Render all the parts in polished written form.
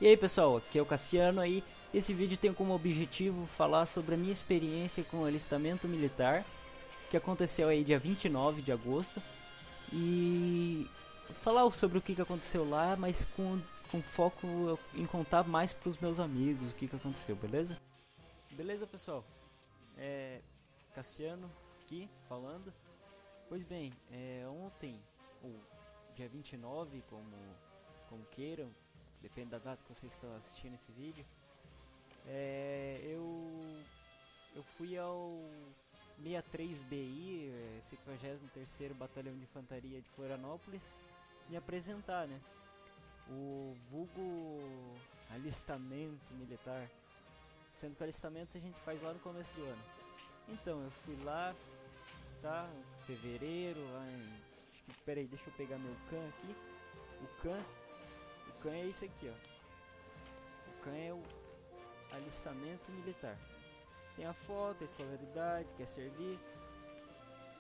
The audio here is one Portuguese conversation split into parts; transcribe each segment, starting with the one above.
E aí pessoal, aqui é o Cassiano aí. Esse vídeo tem como objetivo falar sobre a minha experiência com o alistamento militar, que aconteceu aí dia 29 de agosto. E falar sobre o que aconteceu lá, mas com foco em contar mais pros meus amigos o que aconteceu, beleza? Beleza pessoal? Cassiano aqui falando. Pois bem, ontem, ou dia 29, como queiram, depende da data que vocês estão assistindo esse vídeo, eu fui ao 63BI, 53º Batalhão de Infantaria de Florianópolis, me apresentar, né? O vulgo alistamento militar, sendo que o alistamento a gente faz lá no começo do ano. Então, eu fui lá, tá? Fevereiro, lá acho que, peraí, deixa eu pegar meu CAN aqui. O CAN é isso aqui, ó. O CAN é o alistamento militar. Tem a foto, a escolaridade, quer servir.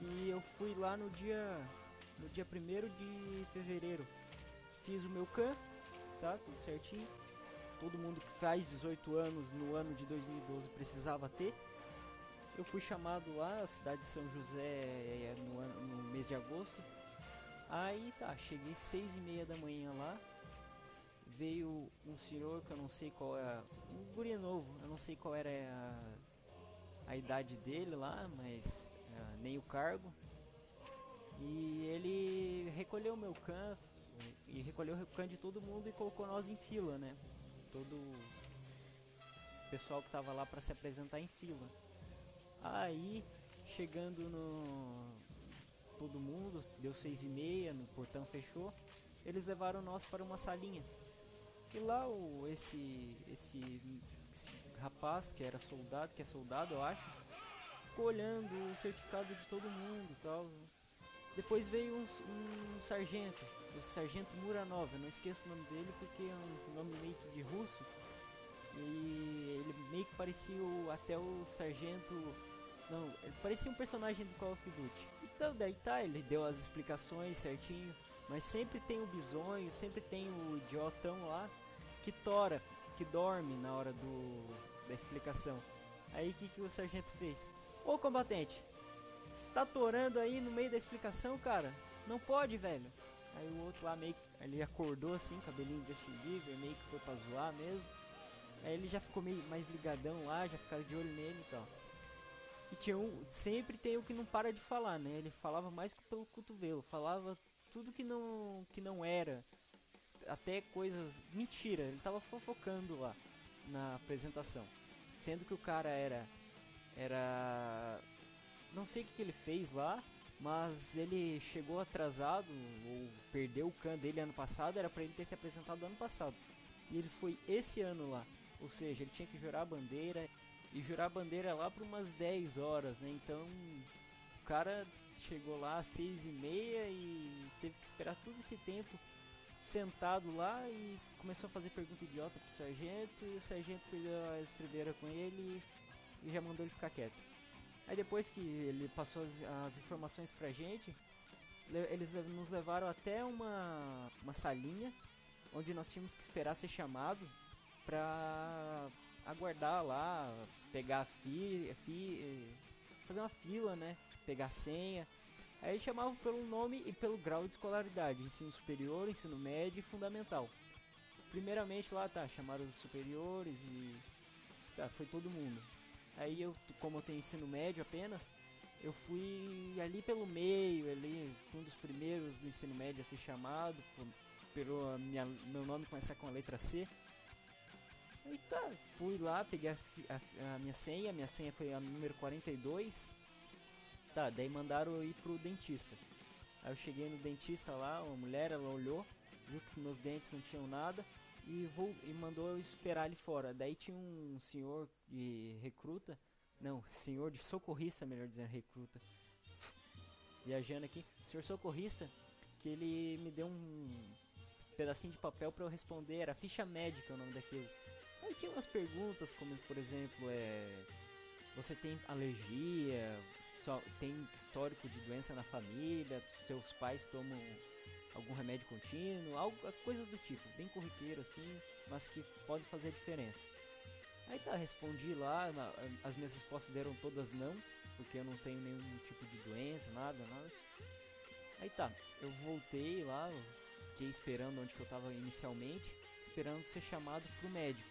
E eu fui lá no dia 1º de fevereiro. Fiz o meu CAN, tá? Tudo certinho. Todo mundo que faz 18 anos no ano de 2012 precisava ter. Eu fui chamado lá, a cidade de São José, no mês de agosto. Aí tá, cheguei 6h30 da manhã lá. Veio um senhor que eu não sei qual é, um guri novo, eu não sei qual era a idade dele lá, mas nem o cargo. E ele recolheu meu CAN, e recolheu o CAN de todo mundo e colocou nós em fila, né? Todo o pessoal que tava lá para se apresentar em fila. Aí, chegando no todo mundo, deu 6h30, no portão fechou, eles levaram nós para uma salinha. E lá esse rapaz que era soldado, que é soldado eu acho, ficou olhando o certificado de todo mundo e tal. Depois veio um sargento, o sargento Muranov, eu não esqueço o nome dele porque é um nome meio de russo. E ele meio que parecia até o sargento. Não, ele parecia um personagem do Call of Duty. Então daí tá, ele deu as explicações certinho. Mas sempre tem o bizonho, sempre tem o idiotão lá que tora, que dorme na hora da explicação. Aí o que o sargento fez? Ô combatente, tá torando aí no meio da explicação, cara? Não pode, velho. Aí o outro lá meio que ele acordou assim, cabelinho de Justin Bieber, meio que foi pra zoar mesmo. Aí ele já ficou meio mais ligadão lá, já ficaram de olho nele e tal. E sempre tem o que não para de falar, né? Ele falava mais pelo cotovelo, falava tudo que não era, até coisas, mentira, ele tava fofocando lá na apresentação. Sendo que o cara era não sei o que ele fez lá, mas ele chegou atrasado ou perdeu o CAN dele ano passado, era pra ele ter se apresentado ano passado. E ele foi esse ano lá. Ou seja, ele tinha que jurar a bandeira. E jurar a bandeira lá por umas 10 horas, né? Então o cara chegou lá às 6h30 e teve que esperar todo esse tempo sentado lá e começou a fazer pergunta idiota pro sargento. E o sargento perdeu a estribeira com ele e já mandou ele ficar quieto. Aí depois que ele passou as informações pra gente, eles nos levaram até uma salinha onde nós tínhamos que esperar ser chamado pra aguardar lá, pegar fazer uma fila, né? Pegar a senha. Aí eles chamavam pelo nome e pelo grau de escolaridade, ensino superior, ensino médio e fundamental. Primeiramente lá, tá, chamaram os superiores e tá, foi todo mundo. Aí como eu tenho ensino médio apenas, eu fui ali pelo meio, ali fui um dos primeiros do ensino médio a ser chamado, meu nome começar com a letra C. E tá, fui lá, peguei a minha senha foi a número 42. Tá, daí mandaram eu ir pro dentista. Aí eu cheguei no dentista lá, uma mulher, ela olhou, viu que meus dentes não tinham nada e mandou eu esperar ali fora. Daí tinha um senhor de recruta, não, senhor de socorrista, melhor dizendo, recruta, viajando aqui, senhor socorrista, que ele me deu um pedacinho de papel pra eu responder, era ficha médica o nome daquilo. Aí tinha umas perguntas como, por exemplo, você tem alergia, tem histórico de doença na família, seus pais tomam algum remédio contínuo, coisas do tipo, bem corriqueiro assim, mas que pode fazer a diferença. Aí tá, respondi lá, as minhas respostas deram todas não, porque eu não tenho nenhum tipo de doença, nada. Aí tá, eu voltei lá, eu fiquei esperando onde que eu tava inicialmente, esperando ser chamado pro médico,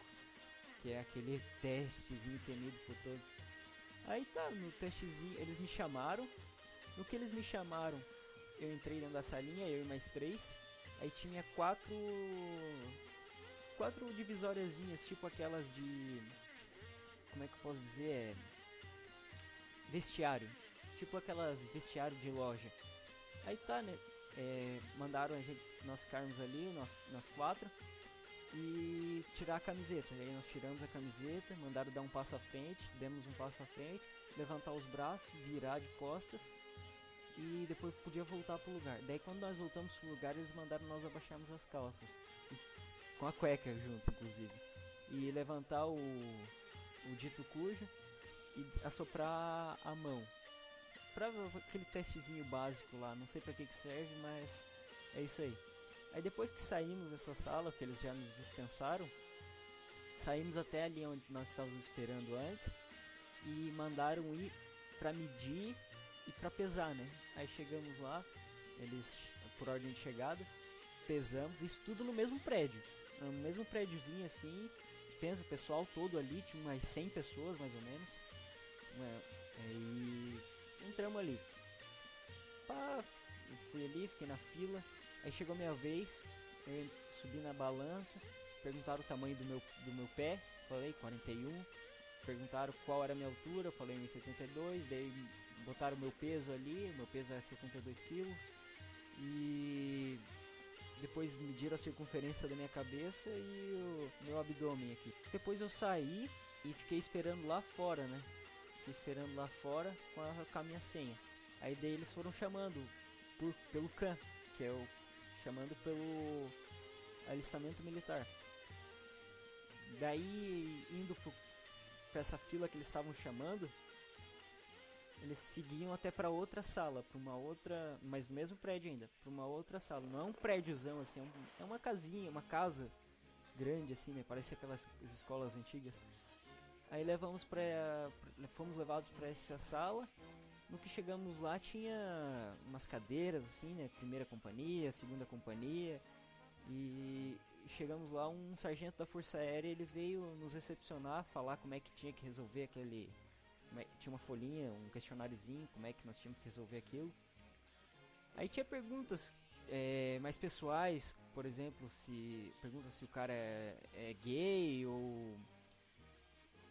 que é aquele testezinho temido por todos. Aí tá, no testezinho eles me chamaram, no que eles me chamaram, eu entrei dentro da salinha, eu e mais 3, aí tinha quatro divisóriazinhas, tipo aquelas de, como é que eu posso dizer, vestiário, tipo aquelas vestiário de loja. Aí tá, né, mandaram nós ficarmos ali, nós 4, e tirar a camiseta. E aí nós tiramos a camiseta, mandaram dar um passo à frente, demos um passo à frente, levantar os braços, virar de costas, e depois podia voltar pro lugar. Daí quando nós voltamos pro lugar, eles mandaram nós abaixarmos as calças, com a cueca junto, inclusive, e levantar o dito cujo e assoprar a mão, pra aquele testezinho básico lá, não sei pra que serve, mas é isso aí. Aí depois que saímos dessa sala, que eles já nos dispensaram, saímos até ali onde nós estávamos esperando antes e mandaram ir pra medir e pra pesar, né? Aí chegamos lá, eles, por ordem de chegada, pesamos, isso tudo no mesmo prédio, no mesmo prédiozinho assim, pensa, o pessoal todo ali, tinha umas 100 pessoas mais ou menos, e entramos ali. Pá, eu fui ali, fiquei na fila, aí chegou a minha vez, eu subi na balança, perguntaram o tamanho do meu pé, falei 41, perguntaram qual era a minha altura, eu falei 1,72, daí botaram o meu peso ali, meu peso é 72 quilos, e depois mediram a circunferência da minha cabeça e o meu abdômen aqui. Depois eu saí e fiquei esperando lá fora, né? Fiquei esperando lá fora com a minha senha. Aí daí eles foram chamando pelo CAM, que é chamando pelo alistamento militar. Daí, indo pra essa fila que eles estavam chamando, eles seguiam até pra outra sala, pra uma outra, mas no mesmo prédio ainda, pra uma outra sala. Não é um prédiozão assim, é uma casinha, uma casa grande assim, né? Parece aquelas escolas antigas. Aí fomos levados pra essa sala. No que chegamos lá tinha umas cadeiras assim, né? Primeira companhia, segunda companhia. E chegamos lá, um sargento da Força Aérea, ele veio nos recepcionar, falar como é que tinha que resolver aquele... tinha uma folhinha, um questionáriozinho, como é que nós tínhamos que resolver aquilo. Aí tinha perguntas mais pessoais, por exemplo, pergunta se o cara é gay, ou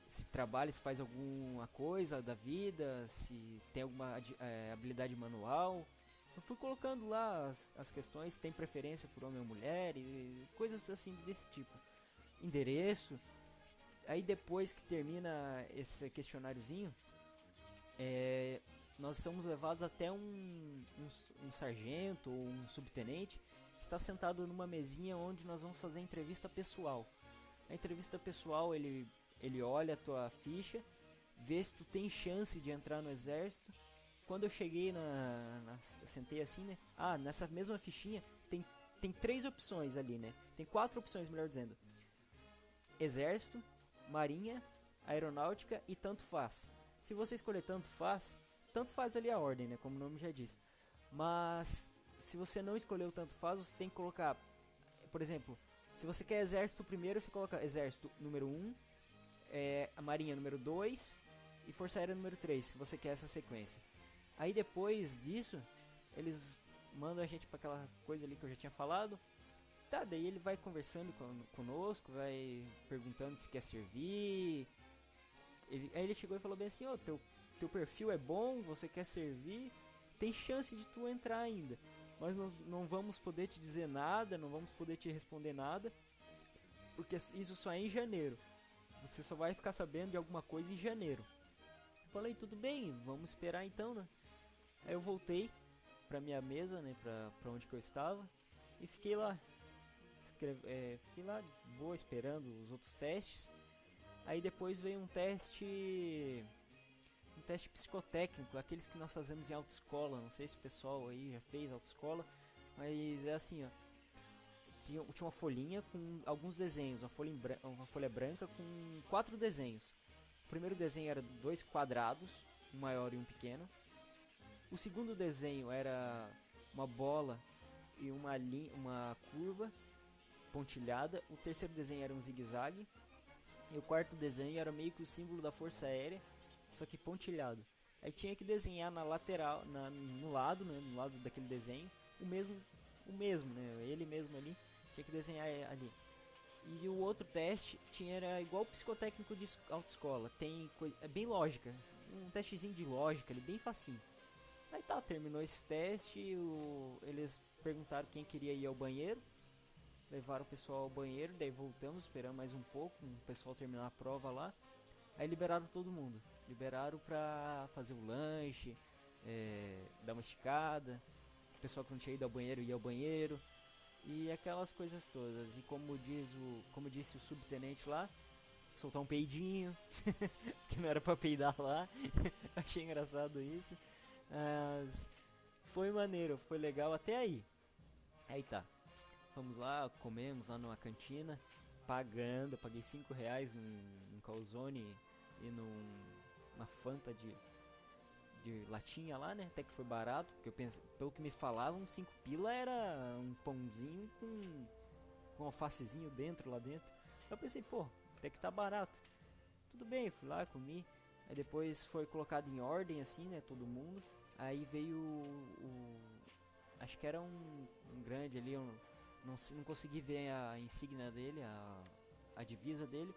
se trabalha, se faz alguma coisa da vida, se tem alguma habilidade manual. Eu fui colocando lá as questões, tem preferência por homem ou mulher, e coisas assim desse tipo. Endereço. Aí depois que termina esse questionáriozinho, nós somos levados até um sargento ou um subtenente que está sentado numa mesinha onde nós vamos fazer a entrevista pessoal. A entrevista pessoal, ele olha a tua ficha, vê se tu tem chance de entrar no exército. Quando eu cheguei sentei assim, né? Nessa mesma fichinha tem 3 opções ali, né? Tem 4 opções, melhor dizendo. Exército, Marinha, Aeronáutica e tanto faz. Se você escolher tanto faz ali a ordem, né? Como o nome já diz. Mas se você não escolher o tanto faz, você tem que colocar, por exemplo, se você quer exército primeiro, você coloca exército número 1, a Marinha número 2 e Força Aérea número 3, se você quer essa sequência. Aí depois disso, eles mandam a gente para aquela coisa ali que eu já tinha falado. Tá, daí ele vai conversando conosco, vai perguntando se quer servir. Aí ele chegou e falou bem assim, teu perfil é bom, você quer servir, tem chance de tu entrar ainda. Mas não vamos poder te dizer nada, não vamos poder te responder nada, porque isso só é em janeiro. Você só vai ficar sabendo de alguma coisa em janeiro. Eu falei, tudo bem, vamos esperar então, né? Aí eu voltei pra minha mesa, né, pra onde que eu estava, e fiquei lá. Fiquei lá de boa esperando os outros testes. Aí depois veio um teste psicotécnico, aqueles que nós fazemos em autoescola. Não sei se o pessoal aí já fez autoescola, Mas é assim, ó. Tinha uma folhinha com alguns desenhos, uma folha branca com 4 desenhos. O primeiro desenho era 2 quadrados, um maior e um pequeno. O segundo desenho era uma bola e uma curva pontilhada. O terceiro desenho era um zigue-zague. E o quarto desenho era meio que o símbolo da Força Aérea, só que pontilhado. Aí tinha que desenhar na lateral, no lado, né, no lado daquele desenho, o mesmo, né, ele mesmo ali, tinha que desenhar ali. E o outro teste era igual o psicotécnico de autoescola, é bem lógica, um testezinho de lógica ali, bem facinho. Aí tá, terminou esse teste, eles perguntaram quem queria ir ao banheiro, levaram o pessoal ao banheiro, daí voltamos, esperamos mais um pouco, o pessoal terminar a prova lá. Aí liberaram todo mundo. Liberaram pra fazer o lanche, dar uma esticada. O pessoal que não tinha ido ao banheiro ia ao banheiro. E aquelas coisas todas. E como disse o subtenente lá, soltar um peidinho, que não era pra peidar lá. Achei engraçado isso. Mas foi maneiro, foi legal até aí. Aí tá. Fomos lá, comemos lá numa cantina. Eu paguei R$5 num calzone e numa Fanta de latinha lá, né? Até que foi barato, porque eu pensei, pelo que me falavam, 5 pila era um pãozinho com alfacezinho dentro, lá dentro. Eu pensei, pô, até que tá barato. Tudo bem, fui lá, comi. Aí depois foi colocado em ordem, assim, né? Todo mundo. Aí veio acho que era um grande ali, não consegui ver a insígnia dele, a divisa dele.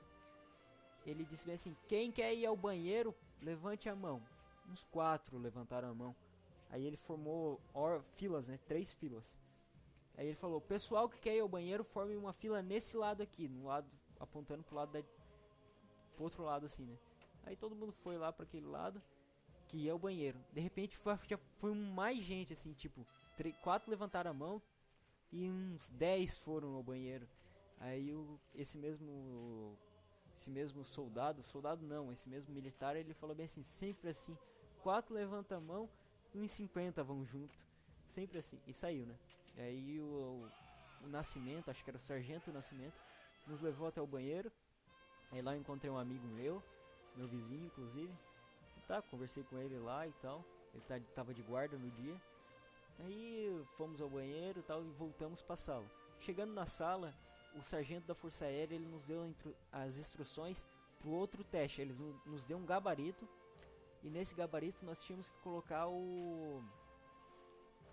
Ele disse bem assim: quem quer ir ao banheiro, levante a mão. Uns 4 levantaram a mão. Aí ele formou filas, né? 3 filas. Aí ele falou: pessoal que quer ir ao banheiro, forme uma fila nesse lado aqui, no lado, apontando pro outro lado assim, né? Aí todo mundo foi lá para aquele lado que ia ao banheiro. De repente já foi mais gente assim, tipo, 4 levantaram a mão e uns 10 foram ao banheiro. Aí esse mesmo soldado não, esse mesmo militar, ele falou bem assim, sempre assim, 4 levantam a mão, uns 50 vão junto, sempre assim, e saiu, né? Aí o Nascimento, acho que era o Sargento Nascimento, nos levou até o banheiro. Aí lá eu encontrei um amigo meu vizinho inclusive, e tá, conversei com ele lá e tal, ele tava de guarda no dia. Aí fomos ao banheiro e tal, e voltamos pra sala. Chegando na sala, o sargento da Força Aérea, ele nos deu as instruções pro outro teste. Eles nos deu um gabarito, e nesse gabarito nós tínhamos que colocar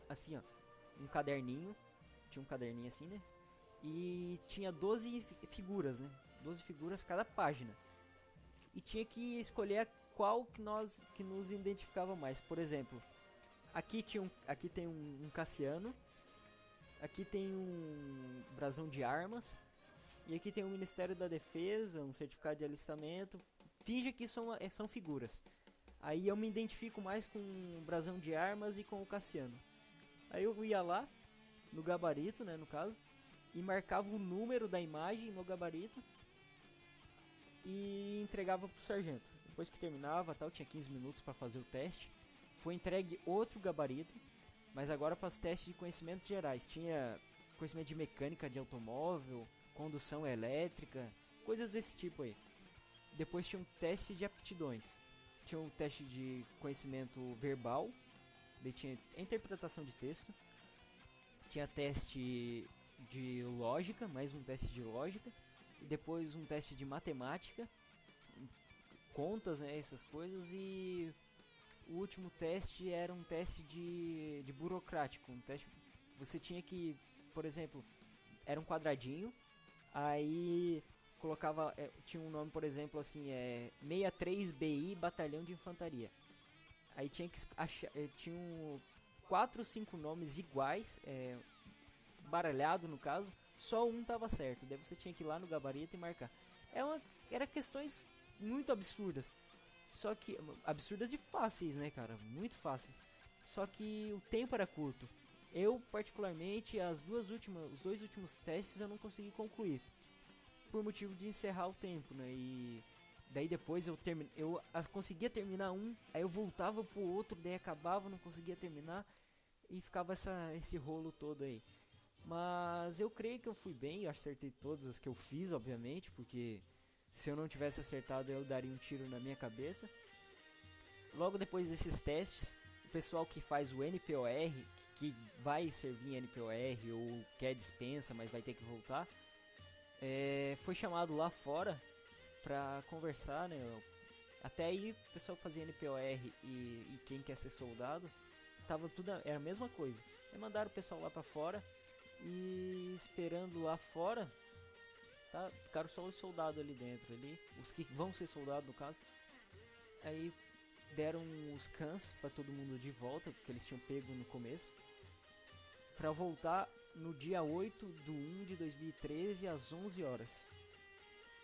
assim, ó, um caderninho. Tinha um caderninho assim, né? E tinha 12 figuras, né? 12 figuras cada página. E tinha que escolher qual que nos identificava mais. Por exemplo, aqui tem um Cassiano. Aqui tem um brasão de armas. E aqui tem o Ministério da Defesa, um certificado de alistamento. Finge que são figuras. Aí eu me identifico mais com o brasão de armas e com o Cassiano. Aí eu ia lá, no gabarito, né, no caso, e marcava o número da imagem no gabarito e entregava pro sargento. Depois que terminava, tal, tinha 15 minutos para fazer o teste. Foi entregue outro gabarito, mas agora para os testes de conhecimentos gerais. Tinha conhecimento de mecânica de automóvel, condução elétrica, coisas desse tipo aí. Depois tinha um teste de aptidões. Tinha um teste de conhecimento verbal, daí tinha interpretação de texto. Tinha teste de lógica, mais um teste de lógica. E depois um teste de matemática, contas, né, essas coisas. E o último teste era um teste de burocrático. Um teste, você tinha que, por exemplo, era um quadradinho, aí colocava, tinha um nome, por exemplo, assim, 63BI Batalhão de Infantaria. Aí tinha que achar, tinha 4 ou 5 nomes iguais, baralhado no caso, só um tava certo. Daí você tinha que ir lá no gabarito e marcar. Era questões muito absurdas. Só que absurdas e fáceis, né, cara? Muito fáceis. Só que o tempo era curto. Eu, particularmente, os 2 últimos testes eu não consegui concluir, por motivo de encerrar o tempo, né? E daí depois eu conseguia terminar um, aí eu voltava pro outro, daí acabava, não conseguia terminar. e ficava esse rolo todo aí. Mas eu creio que eu fui bem, eu acertei todas as que eu fiz, obviamente, porque se eu não tivesse acertado eu daria um tiro na minha cabeça. Logo depois desses testes, o pessoal que faz o NPOR, que vai servir em NPOR ou quer dispensa, mas vai ter que voltar, foi chamado lá fora pra conversar, né? Até aí, o pessoal que fazia NPOR e quem quer ser soldado, tava tudo, era a mesma coisa. Aí mandaram o pessoal lá pra fora e esperando lá fora, tá? Ficaram só os soldados ali dentro, ali, os que vão ser soldados no caso. Aí deram os cans pra todo mundo de volta, que eles tinham pego no começo, pra voltar no dia 8/1/2013 às 11 horas.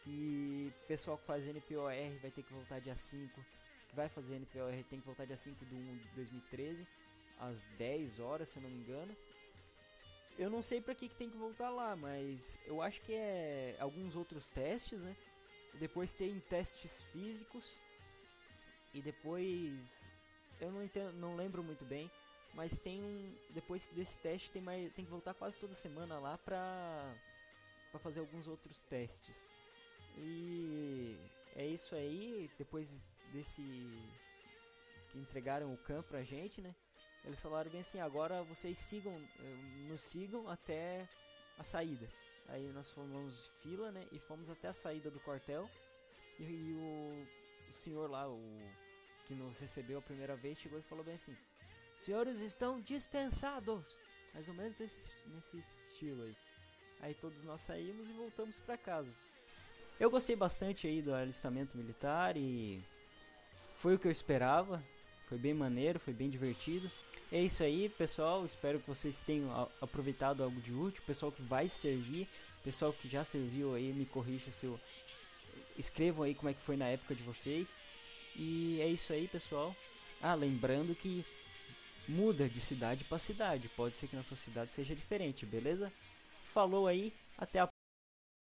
E o pessoal que faz NPOR vai ter que voltar dia 5, que vai fazer NPOR tem que voltar dia 5/1/2013 às 10 horas, se eu não me engano. Eu não sei pra que tem que voltar lá, mas eu acho que é alguns outros testes, né? Depois tem testes físicos e depois eu não entendo, não lembro muito bem, mas depois desse teste tem que voltar quase toda semana lá pra fazer alguns outros testes. E é isso aí. Depois desse que entregaram o campo pra gente, né? Eles falaram bem assim: agora vocês nos sigam até a saída. Aí nós formamos fila, né? E fomos até a saída do quartel. E o senhor lá, o que nos recebeu a primeira vez, chegou e falou bem assim: senhores estão dispensados. Mais ou menos nesse estilo aí. Aí todos nós saímos e voltamos pra casa. Eu gostei bastante aí do alistamento militar e foi o que eu esperava. Foi bem maneiro, foi bem divertido. É isso aí, pessoal. Espero que vocês tenham aproveitado algo de útil. Pessoal que vai servir, pessoal que já serviu aí, me corrija se eu... Escrevam aí como é que foi na época de vocês. E é isso aí, pessoal. Lembrando que muda de cidade para cidade. Pode ser que na sua cidade seja diferente, beleza? Falou aí, até a